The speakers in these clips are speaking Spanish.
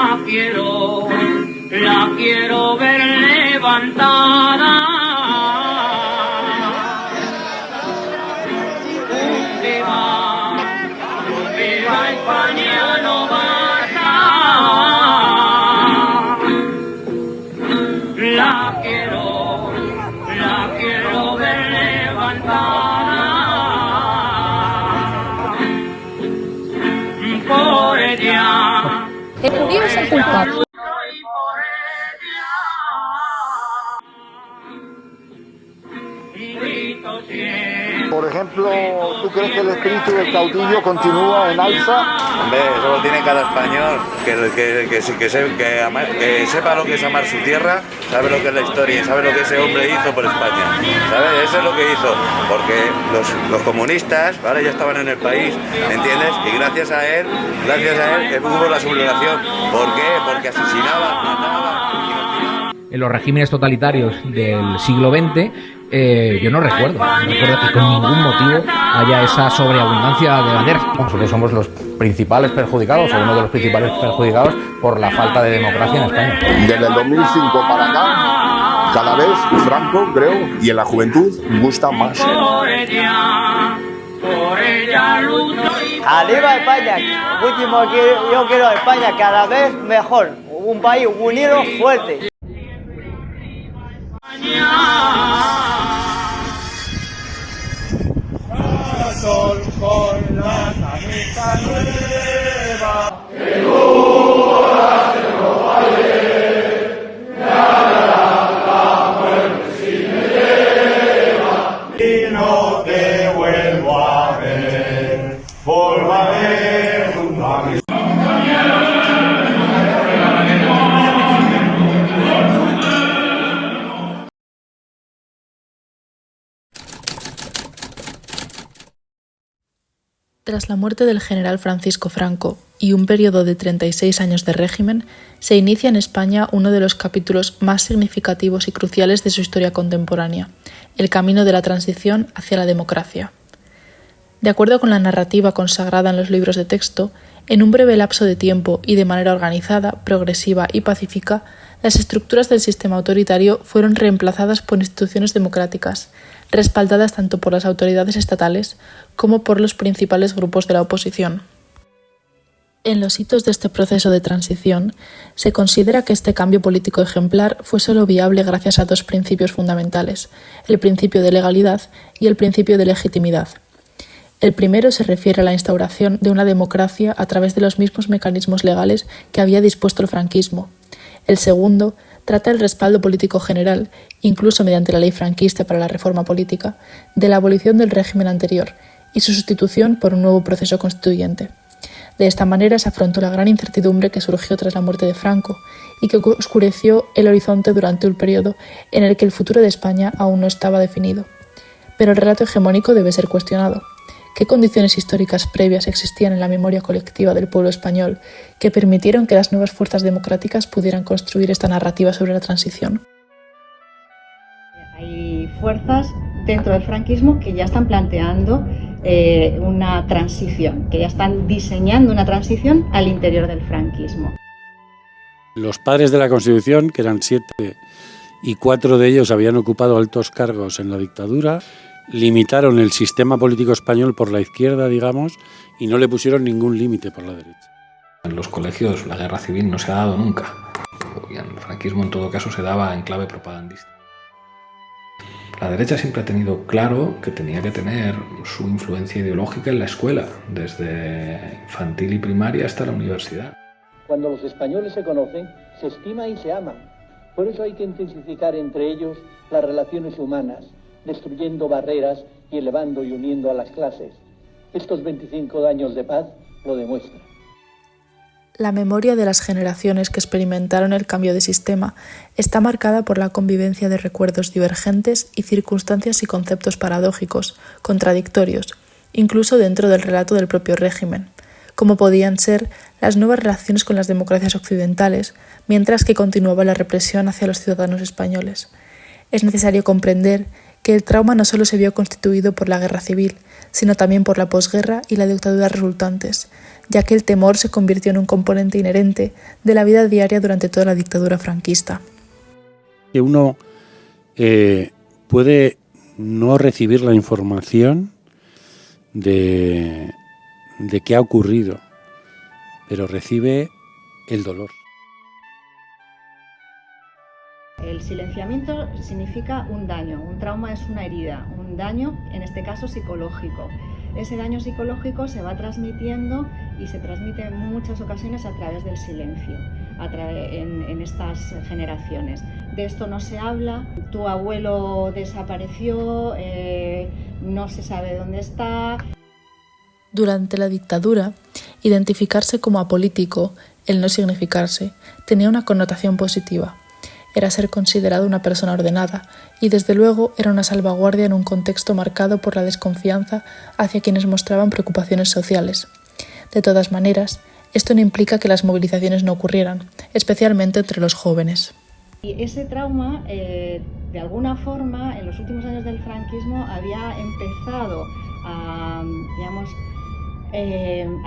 La quiero ver levantada. Viva España no basta. La quiero ver levantada. Por ella. El judío es el culpable. Por ejemplo, ¿tú crees que el espíritu del caudillo continúa en alza? Hombre, eso lo tiene cada español, que sepa lo que es amar su tierra, sabe lo que es la historia, sabe lo que ese hombre hizo por España, ¿sabes? Eso es lo que hizo, porque los comunistas, ¿vale? Ya estaban en el país, ¿me entiendes? Y gracias a él que hubo la sublevación. ¿Por qué? Porque asesinaban, mataban. En los regímenes totalitarios del siglo XX, yo no recuerdo que con ningún motivo haya esa sobreabundancia de banderas. Nosotros somos los principales perjudicados, o uno de los principales perjudicados por la falta de democracia en España. Desde el 2005 para acá, cada vez Franco, creo, y en la juventud gusta más. ¡Arriba España! Último, yo quiero España cada vez mejor, un país unido, fuerte. Sol con la camisa nueva. Y no te vuelvo a ver, volveré junto a mí. Tras la muerte del general Francisco Franco y un periodo de 36 años de régimen, se inicia en España uno de los capítulos más significativos y cruciales de su historia contemporánea, el camino de la transición hacia la democracia. De acuerdo con la narrativa consagrada en los libros de texto, en un breve lapso de tiempo y de manera organizada, progresiva y pacífica, las estructuras del sistema autoritario fueron reemplazadas por instituciones democráticas, respaldadas tanto por las autoridades estatales como por los principales grupos de la oposición. En los hitos de este proceso de transición, se considera que este cambio político ejemplar fue solo viable gracias a dos principios fundamentales, el principio de legalidad y el principio de legitimidad. El primero se refiere a la instauración de una democracia a través de los mismos mecanismos legales que había dispuesto el franquismo. El segundo trata el respaldo político general, incluso mediante la ley franquista para la reforma política, de la abolición del régimen anterior y su sustitución por un nuevo proceso constituyente. De esta manera se afrontó la gran incertidumbre que surgió tras la muerte de Franco y que oscureció el horizonte durante un periodo en el que el futuro de España aún no estaba definido. Pero el relato hegemónico debe ser cuestionado. ¿Qué condiciones históricas previas existían en la memoria colectiva del pueblo español que permitieron que las nuevas fuerzas democráticas pudieran construir esta narrativa sobre la transición? Hay fuerzas dentro del franquismo que ya están planteando una transición, que ya están diseñando una transición al interior del franquismo. Los padres de la Constitución, que eran 7, y 4 de ellos habían ocupado altos cargos en la dictadura, limitaron el sistema político español por la izquierda, digamos, y no le pusieron ningún límite por la derecha. En los colegios la guerra civil no se ha dado nunca, y el franquismo en todo caso se daba en clave propagandista. La derecha siempre ha tenido claro que tenía que tener su influencia ideológica en la escuela, desde infantil y primaria hasta la universidad. Cuando los españoles se conocen, se estima y se ama. Por eso hay que intensificar entre ellos las relaciones humanas, destruyendo barreras y elevando y uniendo a las clases. Estos 25 años de paz lo demuestran. La memoria de las generaciones que experimentaron el cambio de sistema está marcada por la convivencia de recuerdos divergentes y circunstancias y conceptos paradójicos, contradictorios, incluso dentro del relato del propio régimen, como podían ser las nuevas relaciones con las democracias occidentales, mientras que continuaba la represión hacia los ciudadanos españoles. Es necesario comprender que el trauma no solo se vio constituido por la guerra civil, sino también por la posguerra y la dictadura resultantes, ya que el temor se convirtió en un componente inherente de la vida diaria durante toda la dictadura franquista. Que uno puede no recibir la información de qué ha ocurrido, pero recibe el dolor. El silenciamiento significa un daño, un trauma es una herida, un daño, en este caso psicológico. Ese daño psicológico se va transmitiendo y se transmite en muchas ocasiones a través del silencio, en estas generaciones. De esto no se habla, tu abuelo desapareció, no se sabe dónde está. Durante la dictadura, identificarse como apolítico, el no significarse, tenía una connotación positiva. Era ser considerado una persona ordenada y desde luego era una salvaguardia en un contexto marcado por la desconfianza hacia quienes mostraban preocupaciones sociales. De todas maneras, esto no implica que las movilizaciones no ocurrieran, especialmente entre los jóvenes. Y ese trauma, de alguna forma, en los últimos años del franquismo había empezado a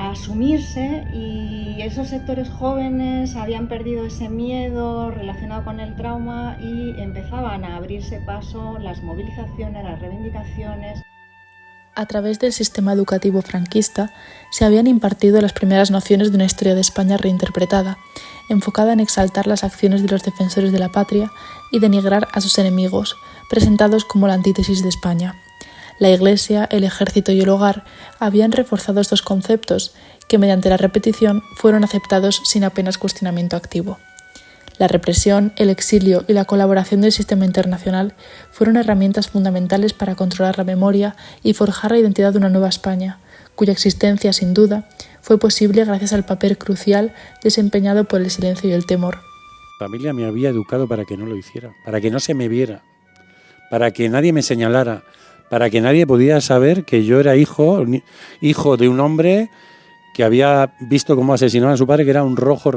asumirse y esos sectores jóvenes habían perdido ese miedo relacionado con el trauma y empezaban a abrirse paso las movilizaciones, las reivindicaciones. A través del sistema educativo franquista se habían impartido las primeras nociones de una historia de España reinterpretada, enfocada en exaltar las acciones de los defensores de la patria y denigrar a sus enemigos, presentados como la antítesis de España. La Iglesia, el ejército y el hogar habían reforzado estos conceptos que mediante la repetición fueron aceptados sin apenas cuestionamiento activo. La represión, el exilio y la colaboración del sistema internacional fueron herramientas fundamentales para controlar la memoria y forjar la identidad de una nueva España, cuya existencia, sin duda, fue posible gracias al papel crucial desempeñado por el silencio y el temor. Mi familia me había educado para que no lo hiciera, para que no se me viera, para que nadie me señalara, para que nadie pudiera saber que yo era hijo de un hombre que había visto cómo asesinaban a su padre, que era un rojo.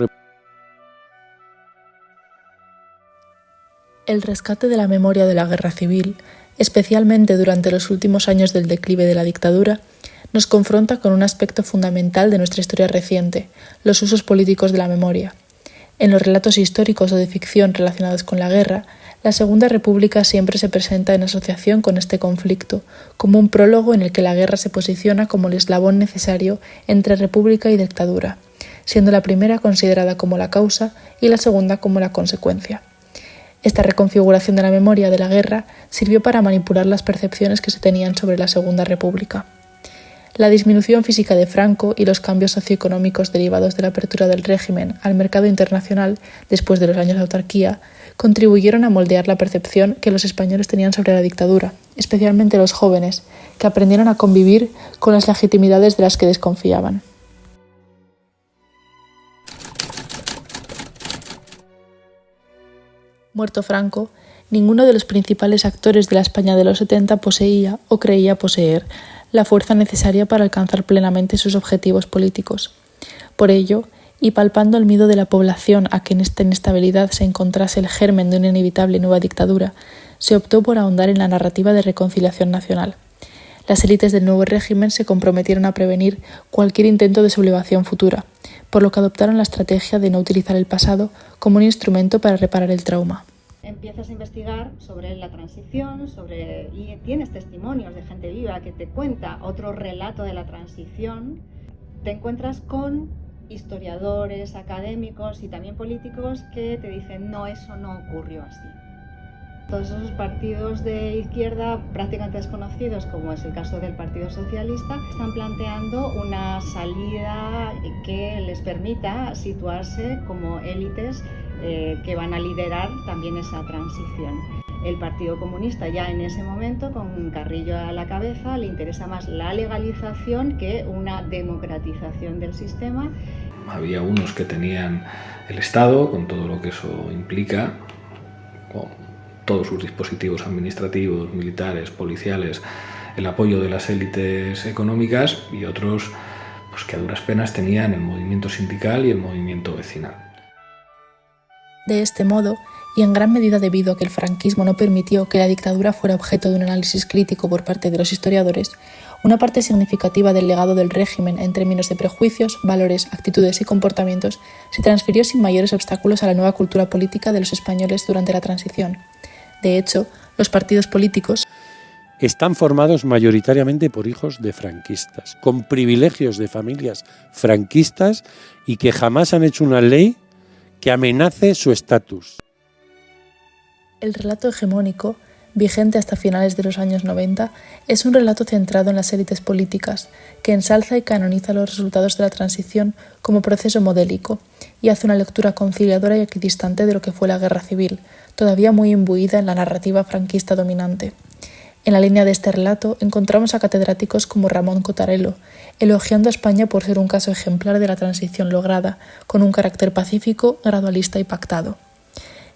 El rescate de la memoria de la guerra civil, especialmente durante los últimos años del declive de la dictadura, nos confronta con un aspecto fundamental de nuestra historia reciente, los usos políticos de la memoria. En los relatos históricos o de ficción relacionados con la guerra, la Segunda República siempre se presenta en asociación con este conflicto, como un prólogo en el que la guerra se posiciona como el eslabón necesario entre república y dictadura, siendo la primera considerada como la causa y la segunda como la consecuencia. Esta reconfiguración de la memoria de la guerra sirvió para manipular las percepciones que se tenían sobre la Segunda República. La disminución física de Franco y los cambios socioeconómicos derivados de la apertura del régimen al mercado internacional después de los años de autarquía contribuyeron a moldear la percepción que los españoles tenían sobre la dictadura, especialmente los jóvenes, que aprendieron a convivir con las legitimidades de las que desconfiaban. Muerto Franco, ninguno de los principales actores de la España de los 70 poseía o creía poseer la fuerza necesaria para alcanzar plenamente sus objetivos políticos. Por ello, y palpando el miedo de la población a que en esta inestabilidad se encontrase el germen de una inevitable nueva dictadura, se optó por ahondar en la narrativa de reconciliación nacional. Las élites del nuevo régimen se comprometieron a prevenir cualquier intento de sublevación futura, por lo que adoptaron la estrategia de no utilizar el pasado como un instrumento para reparar el trauma. Empiezas a investigar sobre la transición, y tienes testimonios de gente viva que te cuenta otro relato de la transición. Te encuentras con historiadores, académicos y también políticos que te dicen no, eso no ocurrió así. Todos esos partidos de izquierda prácticamente desconocidos, como es el caso del Partido Socialista, están planteando una salida que les permita situarse como élites que van a liderar también esa transición. El Partido Comunista ya en ese momento, con Carrillo a la cabeza, le interesa más la legalización que una democratización del sistema. Había unos que tenían el Estado, con todo lo que eso implica, con todos sus dispositivos administrativos, militares, policiales, el apoyo de las élites económicas, y otros pues, que a duras penas tenían el movimiento sindical y el movimiento vecinal. De este modo, y en gran medida debido a que el franquismo no permitió que la dictadura fuera objeto de un análisis crítico por parte de los historiadores, una parte significativa del legado del régimen en términos de prejuicios, valores, actitudes y comportamientos se transfirió sin mayores obstáculos a la nueva cultura política de los españoles durante la transición. De hecho, los partidos políticos están formados mayoritariamente por hijos de franquistas, con privilegios de familias franquistas y que jamás han hecho una ley que amenace su estatus. El relato hegemónico, vigente hasta finales de los años 90, es un relato centrado en las élites políticas, que ensalza y canoniza los resultados de la transición como proceso modélico, y hace una lectura conciliadora y equidistante de lo que fue la guerra civil, todavía muy imbuida en la narrativa franquista dominante. En la línea de este relato encontramos a catedráticos como Ramón Cotarelo, elogiando a España por ser un caso ejemplar de la transición lograda, con un carácter pacífico, gradualista y pactado.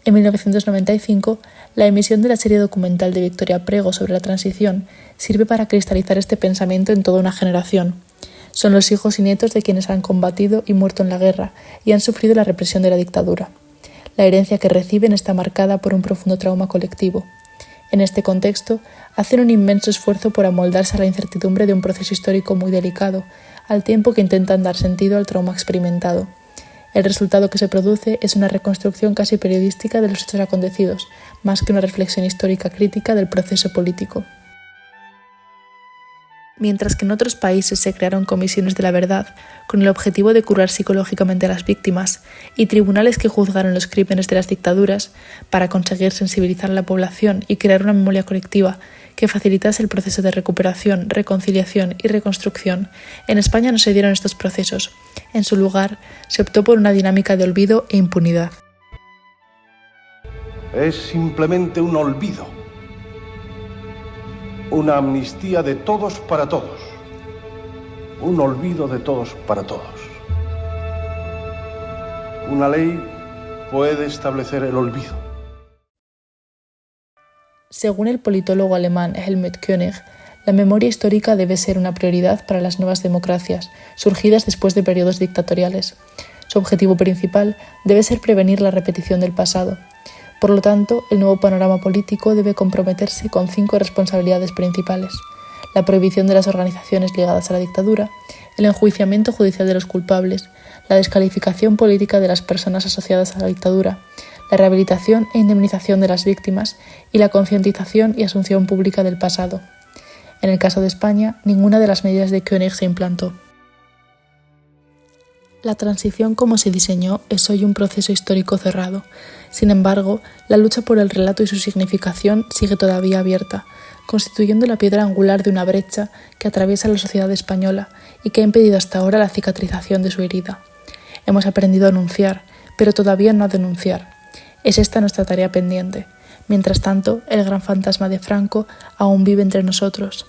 En 1995, la emisión de la serie documental de Victoria Prego sobre la transición sirve para cristalizar este pensamiento en toda una generación. Son los hijos y nietos de quienes han combatido y muerto en la guerra y han sufrido la represión de la dictadura. La herencia que reciben está marcada por un profundo trauma colectivo. En este contexto, hacen un inmenso esfuerzo por amoldarse a la incertidumbre de un proceso histórico muy delicado, al tiempo que intentan dar sentido al trauma experimentado. El resultado que se produce es una reconstrucción casi periodística de los hechos acontecidos, más que una reflexión histórica crítica del proceso político. Mientras que en otros países se crearon comisiones de la verdad con el objetivo de curar psicológicamente a las víctimas y tribunales que juzgaron los crímenes de las dictaduras para conseguir sensibilizar a la población y crear una memoria colectiva que facilitase el proceso de recuperación, reconciliación y reconstrucción, en España no se dieron estos procesos. En su lugar, se optó por una dinámica de olvido e impunidad. Es simplemente un olvido. Una amnistía de todos para todos. Un olvido de todos para todos. Una ley puede establecer el olvido. Según el politólogo alemán Helmut Koenig, la memoria histórica debe ser una prioridad para las nuevas democracias, surgidas después de periodos dictatoriales. Su objetivo principal debe ser prevenir la repetición del pasado. Por lo tanto, el nuevo panorama político debe comprometerse con 5 responsabilidades principales: la prohibición de las organizaciones ligadas a la dictadura, el enjuiciamiento judicial de los culpables, la descalificación política de las personas asociadas a la dictadura, la rehabilitación e indemnización de las víctimas y la concientización y asunción pública del pasado. En el caso de España, ninguna de las medidas de Koenig se implantó. La transición como se diseñó es hoy un proceso histórico cerrado. Sin embargo, la lucha por el relato y su significación sigue todavía abierta, constituyendo la piedra angular de una brecha que atraviesa la sociedad española y que ha impedido hasta ahora la cicatrización de su herida. Hemos aprendido a anunciar, pero todavía no a denunciar. Es esta nuestra tarea pendiente. Mientras tanto, el gran fantasma de Franco aún vive entre nosotros.